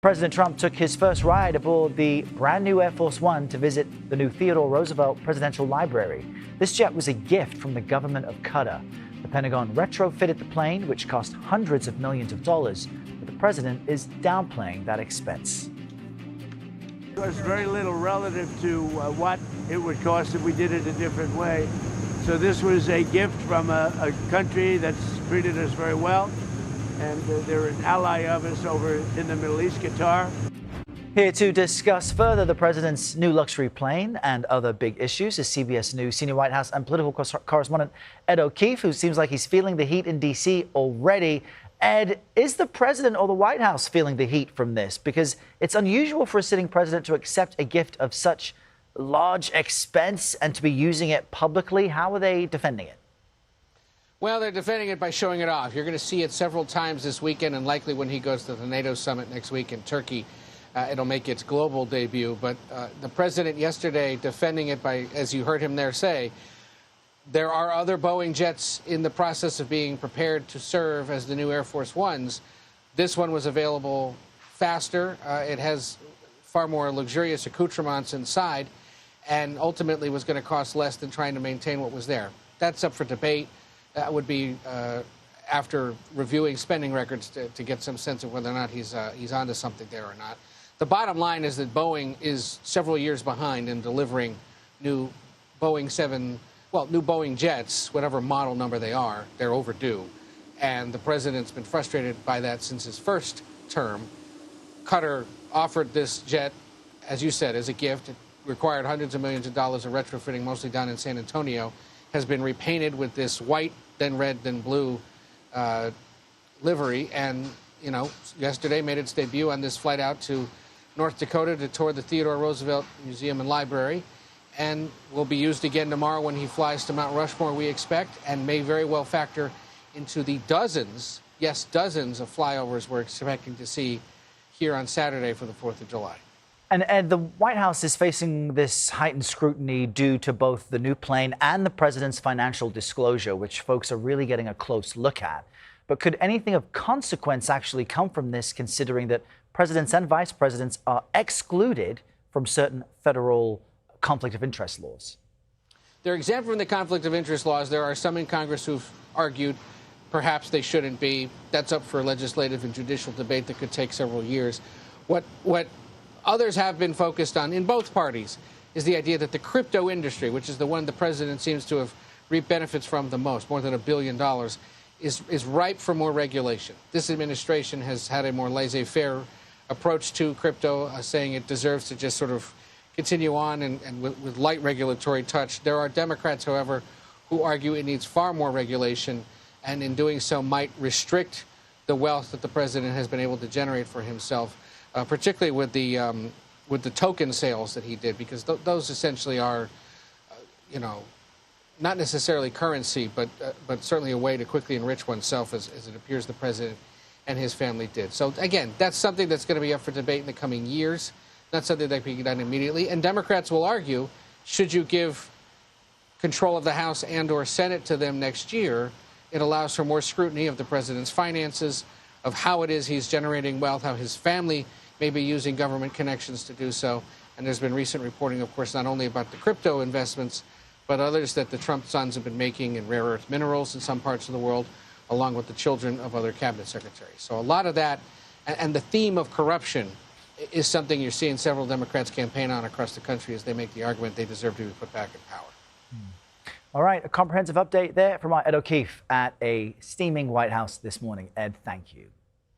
President Trump took his first ride aboard the brand new Air Force One to visit the new Theodore Roosevelt Presidential Library. This jet was a gift from the government of Qatar. The Pentagon retrofitted the plane, which cost hundreds of millions of dollars, but the president is downplaying that expense. It was very little relative to what it would cost if we did it a different way. So this was a gift from a country that's treated us very well. And they're an ally of us over in the Middle East, Qatar. Here to discuss further the president's new luxury plane and other big issues is CBS News senior White House and political correspondent Ed O'Keefe, who seems like he's feeling the heat in D.C. already. Ed, is the president or the White House feeling the heat from this? Because it's unusual for a sitting president to accept a gift of such large expense and to be using it publicly. How are they defending it? Well, they're defending it by showing it off. You're going to see it several times this weekend, and likely when he goes to the NATO summit next week in Turkey, it'll make its global debut. But the president yesterday defending it by, as you heard him there say, there are other Boeing jets in the process of being prepared to serve as the new Air Force Ones. This one was available faster. It has far more luxurious accoutrements inside, and ultimately was going to cost less than trying to maintain what was there. That's up for debate. That would be after reviewing spending records to get some sense of whether or not he's onto something there or not. The bottom line is that Boeing is several years behind in delivering new Boeing jets, whatever model number they are. They're overdue. And the president's been frustrated by that since his first term. Qatar offered this jet, as you said, as a gift. It required hundreds of millions of dollars of retrofitting, mostly down in San Antonio. Has been repainted with this white, then red, then blue livery. And, you know, yesterday made its debut on this flight out to North Dakota to tour the Theodore Roosevelt Museum and Library. And will be used again tomorrow when he flies to Mount Rushmore, we expect, and may very well factor into the dozens, yes, dozens of flyovers we're expecting to see here on Saturday for the 4th of July. And Ed, the White House is facing this heightened scrutiny due to both the new plane and the president's financial disclosure, which folks are really getting a close look at. But could anything of consequence actually come from this, considering that presidents and vice presidents are excluded from certain federal conflict of interest laws? They're exempt from the conflict of interest laws. There are some in Congress who've argued perhaps they shouldn't be. That's up for legislative and judicial debate that could take several years. What others have been focused on in both parties is the idea that the crypto industry, which is the one the president seems to have reaped benefits from the most, more than $1 billion, is ripe for more regulation. This administration has had a more laissez-faire approach to crypto, saying it deserves to just sort of continue on and with light regulatory touch. There are Democrats, however, who argue it needs far more regulation, and in doing so might restrict the wealth that the president has been able to generate for himself. Particularly with the token sales that he did, because those essentially are, you know, not necessarily currency, but certainly a way to quickly enrich oneself, as it appears the president and his family did. So again, that's something that's going to be up for debate in the coming years, not something that can be done immediately. And Democrats will argue, should you give control of the House and/or Senate to them next year, it allows for more scrutiny of the president's finances, of how it is he's generating wealth, how his family may be using government connections to do so. And there's been recent reporting, of course, not only about the crypto investments, but others that the Trump sons have been making in rare earth minerals in some parts of the world, along with the children of other cabinet secretaries. So a lot of that, and the theme of corruption, is something you're seeing several Democrats campaign on across the country as they make the argument they deserve to be put back in power. All right, a comprehensive update there from our Ed O'Keefe at a steaming White House this morning. Ed, thank you.